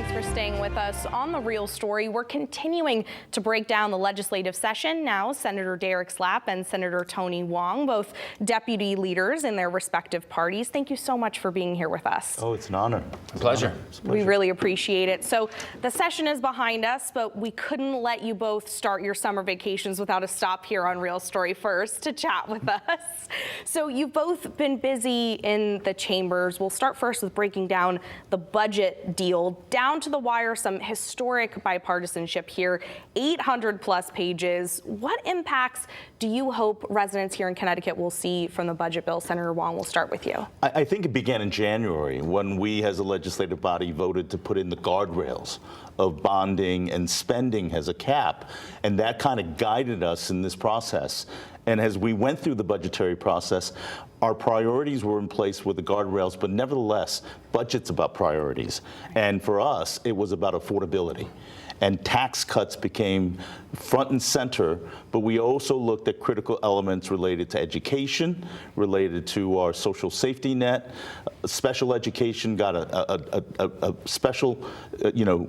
Thanks for staying with us on The Real Story. We're continuing to break down the legislative session. Now, Senator Derek Slapp and Senator Tony Hwang, both deputy leaders in their respective parties. Thank you so much for being here with us. Oh, it's an honor. It's a pleasure. We really appreciate it. So the session is behind us, but we couldn't let you both start your summer vacations without a stop here on Real Story first to chat with us. So you've both been busy in the chambers. We'll start first with breaking down the budget deal. Down to the wire, some historic bipartisanship here, 800 plus pages. What impacts do you hope residents here in Connecticut will see from the budget bill? Senator Hwang, we'll start with you. I think it began in January when we as a legislative body voted to put in the guardrails of bonding and spending as a cap, and that kind of guided us in this process. And as we went through the budgetary process, our priorities were in place with the guardrails, but nevertheless, budget's about priorities. And for us, it was about affordability. And tax cuts became front and center, but we also looked at critical elements related to education, related to our social safety net. Special education got a special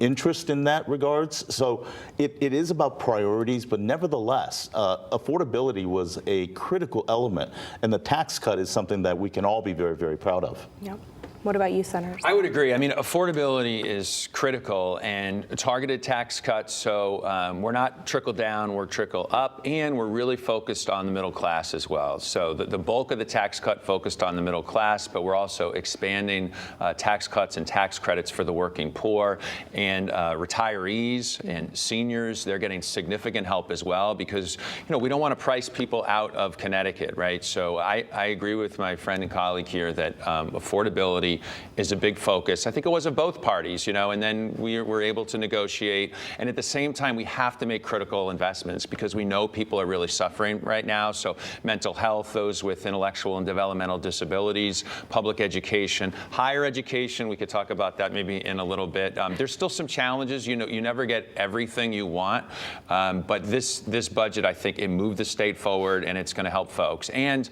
interest in that regards. So it is about priorities, but nevertheless, affordability was a critical element, and the tax cut is something that we can all be very, very proud of. Yep. What about you, Senator? I would agree. I mean, affordability is critical, and targeted tax cuts, so we're not trickle down, we're trickle up, and we're really focused on the middle class as well. So the bulk of the tax cut focused on the middle class, but we're also expanding tax cuts and tax credits for the working poor, and retirees and seniors, they're getting significant help as well, because we don't want to price people out of Connecticut, right? So I agree with my friend and colleague here that affordability is a big focus. I think it was of both parties, and then we were able to negotiate. And at the same time, we have to make critical investments because we know people are really suffering right now. So mental health, those with intellectual and developmental disabilities, public education, higher education, we could talk about that maybe in a little bit. There's still some challenges. You never get everything you want, but this budget, I think it moved the state forward, and it's going to help folks. And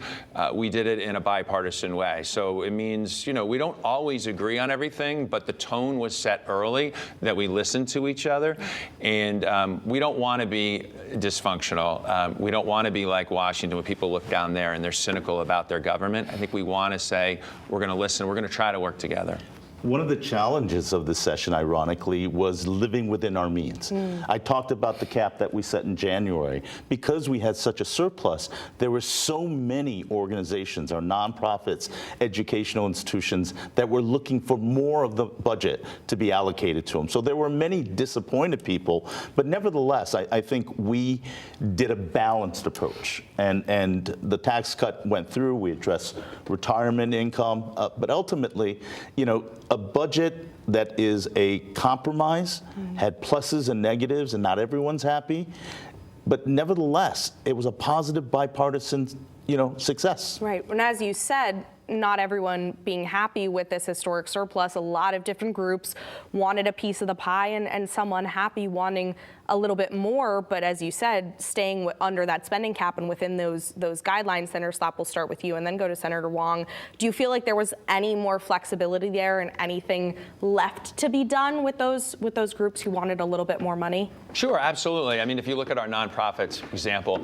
we did it in a bipartisan way. So it means, we don't always agree on everything, but the tone was set early that we listened to each other. And we don't want to be dysfunctional. We don't want to be like Washington, when people look down there and they're cynical about their government. I think we want to say, we're going to listen, we're going to try to work together. One of the challenges of this session, ironically, was living within our means. I talked about the cap that we set in January. Because we had such a surplus, there were so many organizations, our nonprofits, educational institutions, that were looking for more of the budget to be allocated to them. So there were many disappointed people, but nevertheless, I think we did a balanced approach. And the tax cut went through. We addressed retirement income, but ultimately, a budget that is a compromise had pluses and negatives, and not everyone's happy. But nevertheless, it was a positive bipartisan, success. Right. And as you said, not everyone being happy with this historic surplus. A lot of different groups wanted a piece of the pie, and some unhappy wanting a little bit more. But as you said, staying under that spending cap and within those guidelines. Senator Slapp, will start with you and then go to Senator Hwang. Do you feel like there was any more flexibility there and anything left to be done with those groups who wanted a little bit more money? Sure, absolutely. I mean, if you look at our nonprofits example,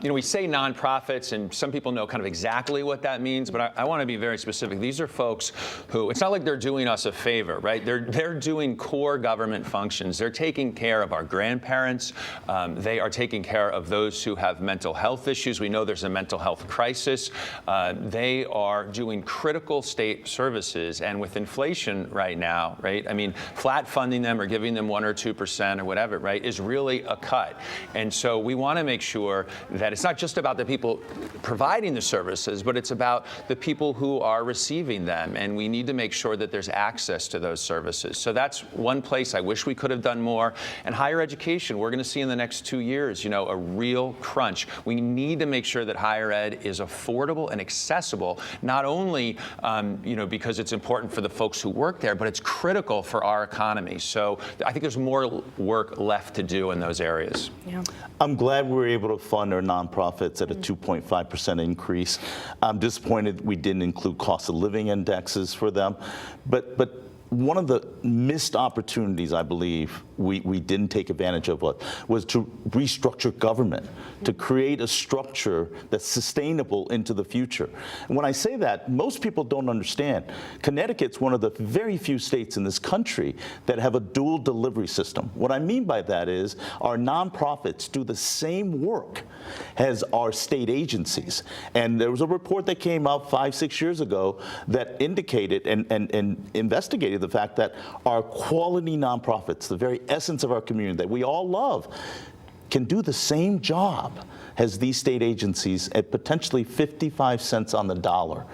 we say nonprofits, and some people know kind of exactly what that means, but I want to be very specific. These are folks who, it's not like they're doing us a favor, right? They're doing core government functions. They're taking care of our grandparents. They are taking care of those who have mental health issues. We know there's a mental health crisis. They are doing critical state services, and with inflation right now, right? I mean, flat funding them or giving them 1 or 2% or whatever, right, is really a cut. And so we want to make sure that it's not just about the people providing the services, but it's about the people who are receiving them. And we need to make sure that there's access to those services. So that's one place I wish we could have done more. And higher education, we're going to see in the next 2 years, a real crunch. We need to make sure that higher ed is affordable and accessible, not only, because it's important for the folks who work there, but it's critical for our economy. So I think there's more work left to do in those areas. Yeah. I'm glad we were able to fund our nonprofits at a 2.5% increase. I'm disappointed we didn't include cost of living indexes for them, but one of the missed opportunities, I believe, we didn't take advantage of was to restructure government, to create a structure that's sustainable into the future. And when I say that, most people don't understand. Connecticut's one of the very few states in this country that have a dual delivery system. What I mean by that is our nonprofits do the same work as our state agencies. And there was a report that came out 5-6 years ago that indicated and investigated the fact that our quality nonprofits, the very essence of our community that we all love, can do the same job as these state agencies at potentially 55 cents on the dollar.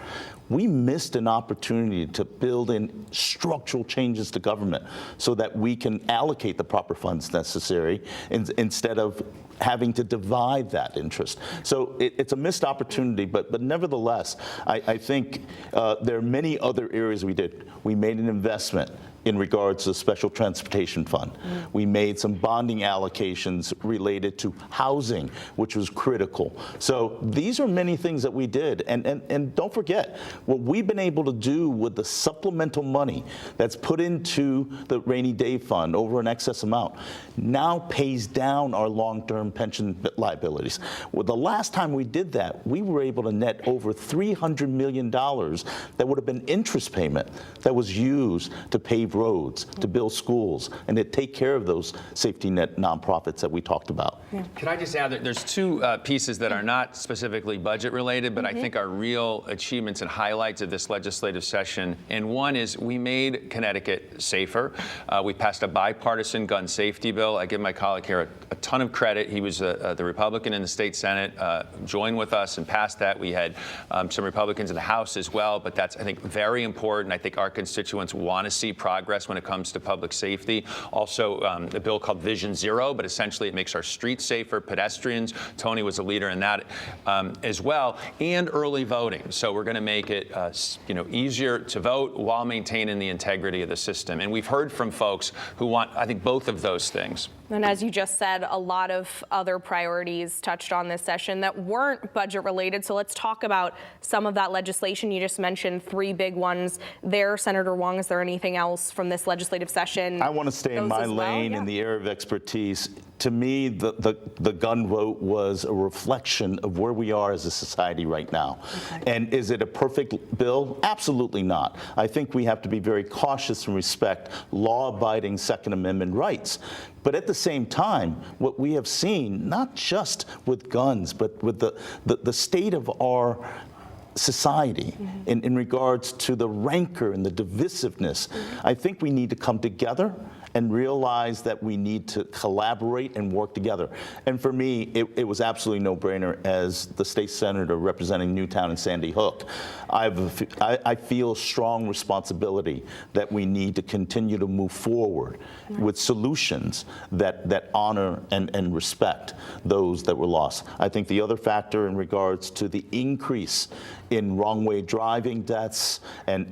We missed an opportunity to build in structural changes to government so that we can allocate the proper funds necessary instead of having to divide that interest. So it's a missed opportunity, but nevertheless, I think there are many other areas we did. We made an investment in regards to the Special Transportation Fund. We made some bonding allocations related to housing, which was critical. So these are many things that we did. And don't forget, what we've been able to do with the supplemental money that's put into the rainy day fund over an excess amount now pays down our long-term pension liabilities. Well, the last time we did that, we were able to net over $300 million that would have been interest payment that was used to pave roads, to build schools, and to take care of those safety net nonprofits that we talked about. Yeah. Can I just add that there's two pieces that are not specifically budget related, but I think are real achievements and highlights of this legislative session. And one is we made Connecticut safer. We passed a bipartisan gun safety bill. I give my colleague here a ton of credit. He was the Republican in the state Senate, joined with us and passed that. We had some Republicans in the House as well, but that's, I think, very important. I think our constituents want to see progress when it comes to public safety. Also, a bill called Vision Zero, but essentially it makes our streets safer, pedestrians. Tony was a leader in that as well, and early voting. So we're going to make it easier to vote while maintaining the integrity of the system. And we've heard from folks who want, I think, both of those things. And as you just said, a lot of other priorities touched on this session that weren't budget related. So let's talk about some of that legislation. You just mentioned 3 big ones there. Senator Hwang, is there anything else from this legislative session? I want to stay in my lane in the area of expertise. To me, the gun vote was a reflection of where we are as a society right now. Okay. And is it a perfect bill? Absolutely not. I think we have to be very cautious and respect law-abiding Second Amendment rights. But at the same time, what we have seen, not just with guns, but with the state of our society in regards to the rancor and the divisiveness, I think we need to come together and realize that we need to collaborate and work together. And for me, it was absolutely no-brainer as the state senator representing Newtown and Sandy Hook. I feel strong responsibility that we need to continue to move forward with solutions that honor and respect those that were lost. I think the other factor in regards to the increase in wrong-way driving deaths and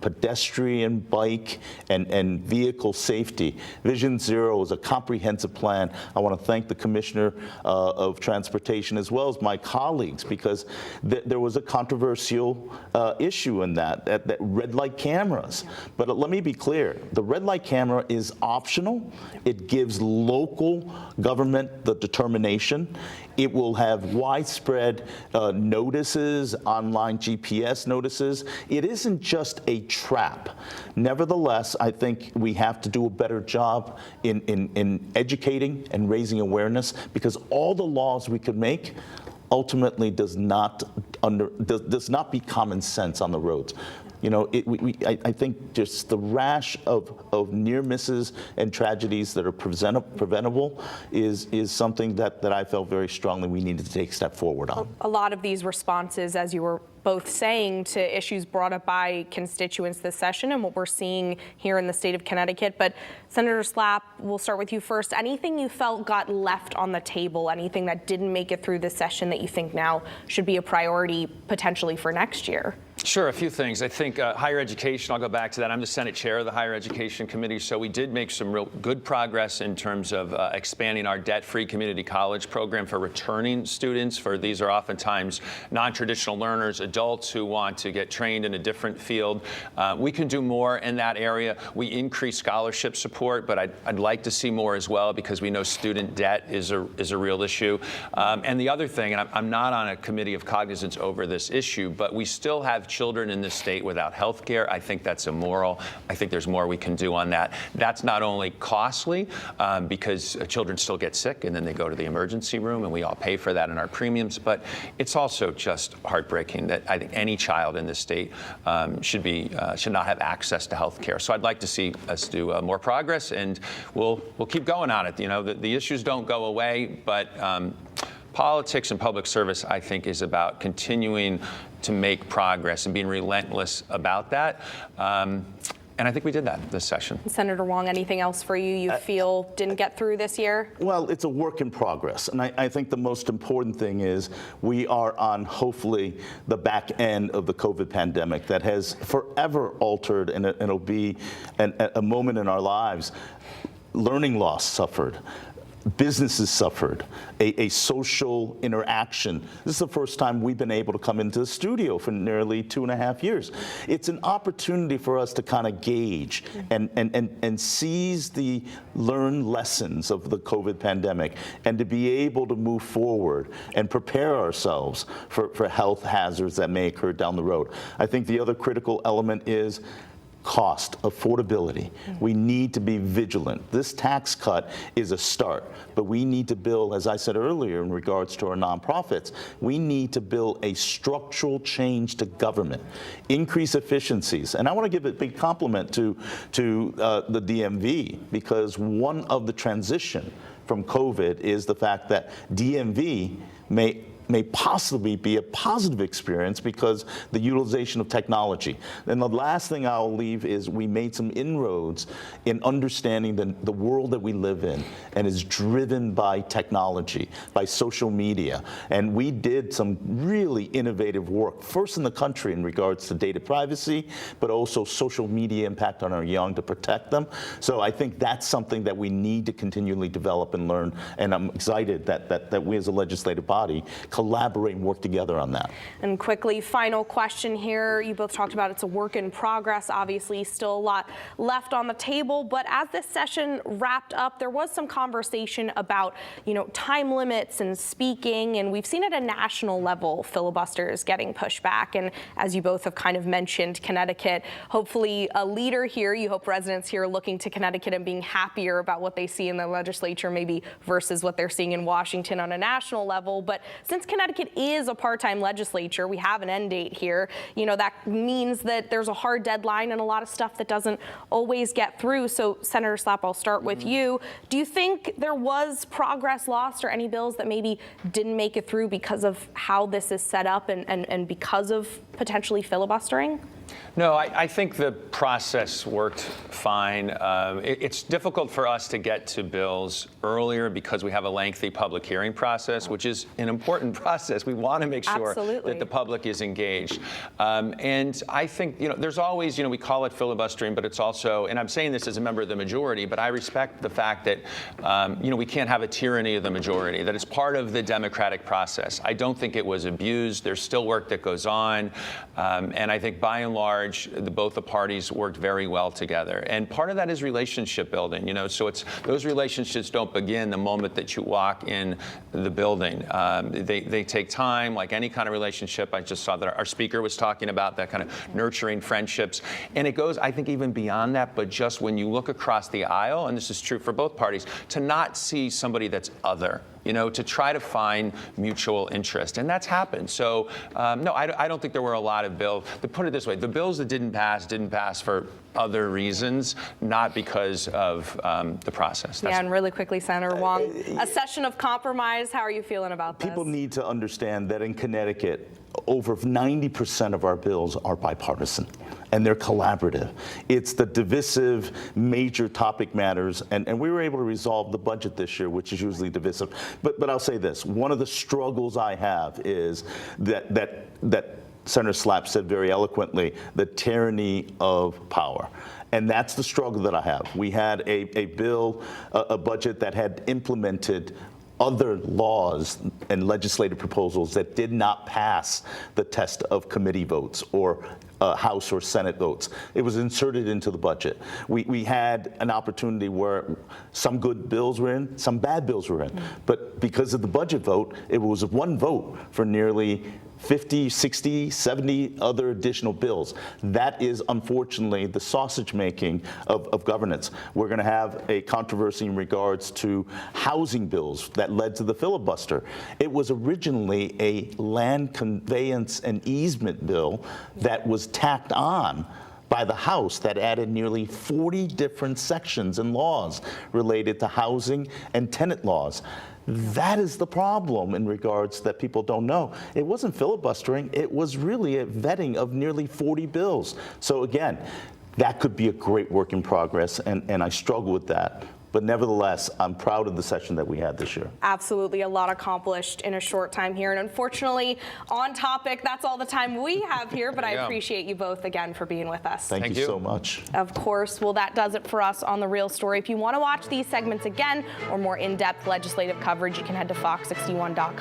pedestrian, bike, and vehicle safety. Vision Zero is a comprehensive plan. I want to thank the Commissioner of Transportation as well as my colleagues, because there was a controversial issue in that red light cameras. But let me be clear, the red light camera is optional. It gives local government the determination. It will have widespread notices, online GPS notices. It isn't just a trap. Nevertheless, I think we have to do a better job in educating and raising awareness, because all the laws we could make ultimately does not be common sense on the roads. You know, I think just the rash of near misses and tragedies that are preventable is something that I felt very strongly we needed to take a step forward on. A lot of these responses, as you were both saying, to issues brought up by constituents this session and what we're seeing here in the state of Connecticut. But Senator Slapp, we'll start with you first. Anything you felt got left on the table, anything that didn't make it through this session that you think now should be a priority potentially for next year? Sure, a few things. I think think higher education, I'll go back to that. I'm the Senate chair of the Higher Education Committee, so we did make some real good progress in terms of expanding our debt-free community college program for returning students. These are oftentimes non-traditional learners, adults who want to get trained in a different field. We can do more in that area. We increase scholarship support, but I'd like to see more as well, because we know student debt is a real issue. And the other thing, and I'm not on a committee of cognizance over this issue, but we still have children in this state without health care. I think that's immoral. I think there's more we can do on that. That's not only costly, because children still get sick and then they go to the emergency room and we all pay for that in our premiums, but it's also just heartbreaking that I think any child in this state should not have access to health care. So I'd like to see us do more progress, and we'll keep going on it. You know, the issues don't go away, but politics and public service, I think, is about continuing to make progress and being relentless about that. And I think we did that this session. Senator Hwang, anything else for you feel didn't get through this year? Well, it's a work in progress. And I think the most important thing is we are on, hopefully, the back end of the COVID pandemic that has forever altered, and it'll be a moment in our lives. Learning loss suffered. Businesses suffered, a social interaction. This is the first time we've been able to come into the studio for nearly 2.5 years. It's an opportunity for us to kind of gauge and seize the learned lessons of the COVID pandemic, and to be able to move forward and prepare ourselves for health hazards that may occur down the road. I think the other critical element is cost, affordability. We need to be vigilant. This tax cut is a start, but we need to build, as I said earlier in regards to our nonprofits, we need to build a structural change to government, increase efficiencies. And I want to give a big compliment to the DMV, because one of the transition from COVID is the fact that DMV may possibly be a positive experience because the utilization of technology. And the last thing I'll leave is we made some inroads in understanding the world that we live in, and is driven by technology, by social media. And we did some really innovative work, first in the country in regards to data privacy, but also social media impact on our young to protect them. So I think that's something that we need to continually develop and learn. And I'm excited that we as a legislative body collaborate and work together on that. And quickly, final question here. You both talked about it's a work in progress, obviously still a lot left on the table, but as this session wrapped up, there was some conversation about, time limits and speaking, and we've seen at a national level filibusters getting pushed back. And as you both have kind of mentioned, Connecticut, hopefully a leader here, you hope residents here are looking to Connecticut and being happier about what they see in the legislature maybe versus what they're seeing in Washington on a national level. But since Connecticut is a part-time legislature, we have an end date here, that means that there's a hard deadline and a lot of stuff that doesn't always get through. So Senator Slapp, I'll start with you. Do you think there was progress lost, or any bills that maybe didn't make it through because of how this is set up and because of potentially filibustering? No, I think the process worked fine. It's difficult for us to get to bills earlier because we have a lengthy public hearing process, which is an important process. We want to make sure Absolutely. that the public is engaged. And I think, there's always, we call it filibustering, but it's also, and I'm saying this as a member of the majority, but I respect the fact that, we can't have a tyranny of the majority, that it's part of the democratic process. I don't think it was abused. There's still work that goes on. And I think by and large, both the parties worked very well together. And part of that is relationship building, so those relationships don't begin the moment that you walk in the building. They take time, like any kind of relationship. I just saw that our speaker was talking about that kind of nurturing friendships. And it goes, I think, even beyond that, but just when you look across the aisle, and this is true for both parties, to not see somebody that's other. To try to find mutual interest. And that's happened. So, no, I don't think there were a lot of bills. To put it this way, the bills that didn't pass for other reasons, not because of the process. And really quickly, Senator Hwang, a session of compromise. How are you feeling about this? People need to understand that in Connecticut, over 90% of our bills are bipartisan, and they're collaborative. It's the divisive major topic matters, and we were able to resolve the budget this year, which is usually divisive. But I'll say this, one of the struggles I have is that Senator Slapp said very eloquently, the tyranny of power. And that's the struggle that I have. We had a bill, a budget that had implemented other laws and legislative proposals that did not pass the test of committee votes or House or Senate votes. It was inserted into the budget. We had an opportunity where some good bills were in, some bad bills were in. But because of the budget vote, it was one vote for nearly 50, 60, 70 other additional bills. That is, unfortunately, the sausage making of governance. We're going to have a controversy in regards to housing bills that led to the filibuster. It was originally a land conveyance and easement bill that was tacked on by the House that added nearly 40 different sections and laws related to housing and tenant laws. That is the problem in regards that people don't know. It wasn't filibustering, it was really a vetting of nearly 40 bills. So again, that could be a great work in progress, and I struggle with that. But nevertheless, I'm proud of the session that we had this year. Absolutely, a lot accomplished in a short time here. And unfortunately, on topic, that's all the time we have here, but I appreciate you both again for being with us. Thank you so much. Of course. Well, that does it for us on The Real Story. If you want to watch these segments again or more in-depth legislative coverage, you can head to fox61.com.